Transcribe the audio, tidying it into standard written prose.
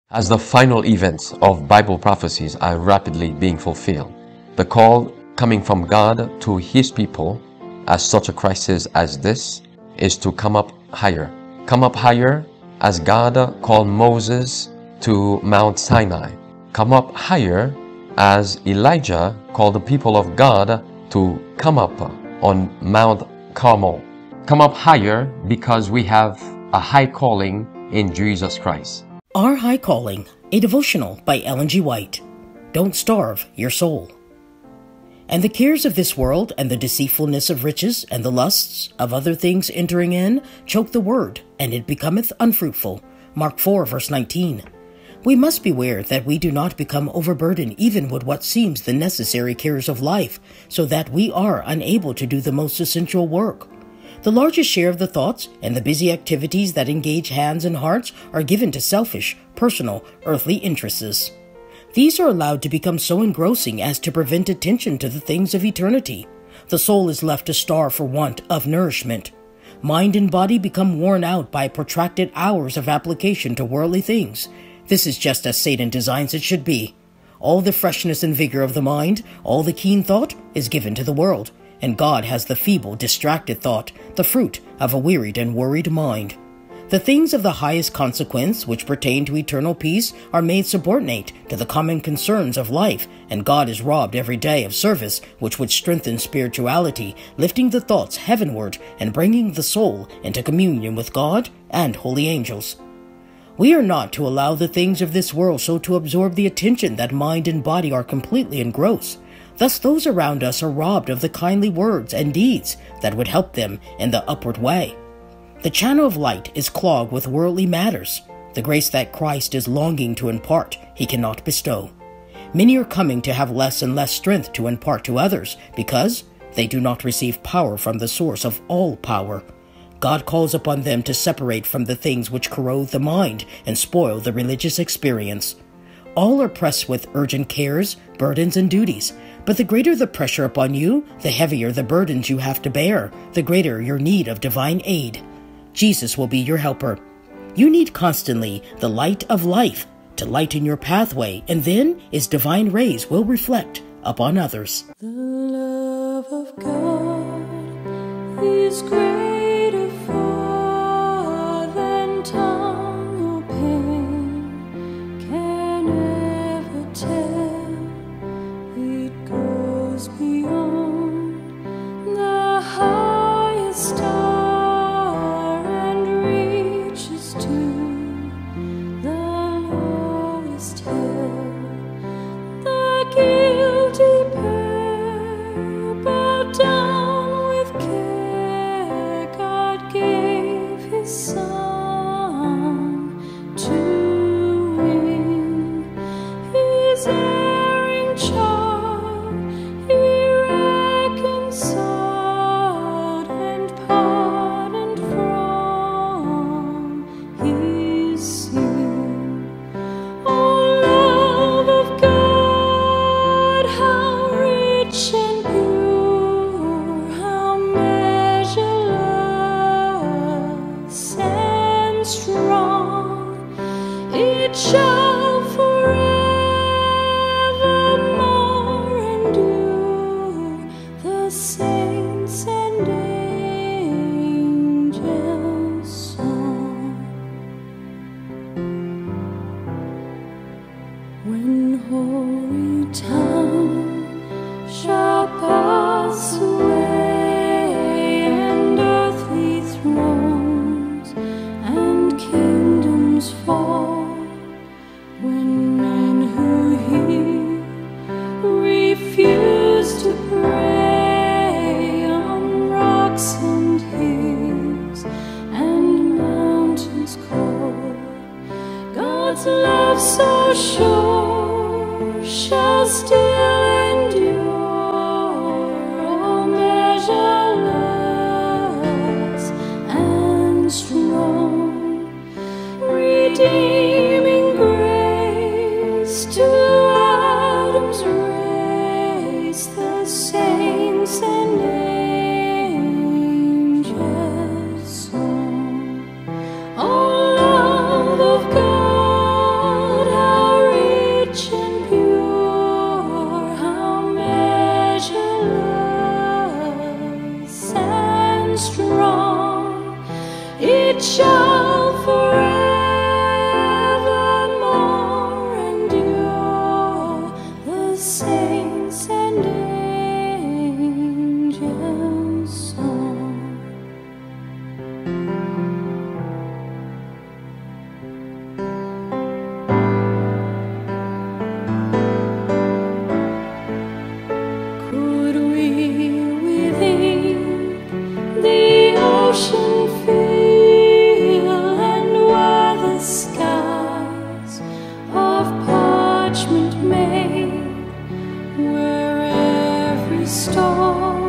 As the final events of Bible prophecies are rapidly being fulfilled, the call coming from God to His people at such a crisis as this is to come up higher. Come up higher as God called Moses to Mount Sinai. Come up higher as Elijah called the people of God to come up on Mount Carmel. Come up higher because we have a high calling in Jesus Christ. Our High Calling, a devotional by Ellen G. White. Don't starve your soul. And the cares of this world, and the deceitfulness of riches, and the lusts of other things entering in, choke the word, and it becometh unfruitful. Mark 4, verse 19. We must beware that we do not become overburdened even with what seems the necessary cares of life, so that we are unable to do the most essential work. The largest share of the thoughts and the busy activities that engage hands and hearts are given to selfish, personal, earthly interests. These are allowed to become so engrossing as to prevent attention to the things of eternity. The soul is left to starve for want of nourishment. Mind and body become worn out by protracted hours of application to worldly things. This is just as Satan designs it should be. All the freshness and vigor of the mind, all the keen thought, is given to the world. And God has the feeble, distracted thought, the fruit of a wearied and worried mind. The things of the highest consequence, which pertain to eternal peace, are made subordinate to the common concerns of life, and God is robbed every day of service which would strengthen spirituality, lifting the thoughts heavenward and bringing the soul into communion with God and holy angels. We are not to allow the things of this world so to absorb the attention that mind and body are completely engrossed. Thus those around us are robbed of the kindly words and deeds that would help them in the upward way. The channel of light is clogged with worldly matters. The grace that Christ is longing to impart, He cannot bestow. Many are coming to have less and less strength to impart to others because they do not receive power from the source of all power. God calls upon them to separate from the things which corrode the mind and spoil the religious experience. All are pressed with urgent cares, burdens, and duties. But the greater the pressure upon you, the heavier the burdens you have to bear, the greater your need of divine aid. Jesus will be your helper. You need constantly the light of life to lighten your pathway, and then His divine rays will reflect upon others. The love of God is greater far than tongue or pen can ever tell. It goes beyond the highest star and reaches to the lowest hell. The guilty pair bowed down with care. God gave His Son to win His erring child. He reconciled and pardoned from His sin. Oh, love of God, how rich and pure, how measureless and strong, it shall forevermore endure. The saints and angels' song. When hoary town shall pass away, and earthly thrones and kingdoms fall, when men who hear refuse to pray on rocks and hills and mountains cold, God's love so sure shall still endure, all measureless and strong, redeeming grace to Adam's race, the saints and angels' song. Oh, love of God, attachment made, where every star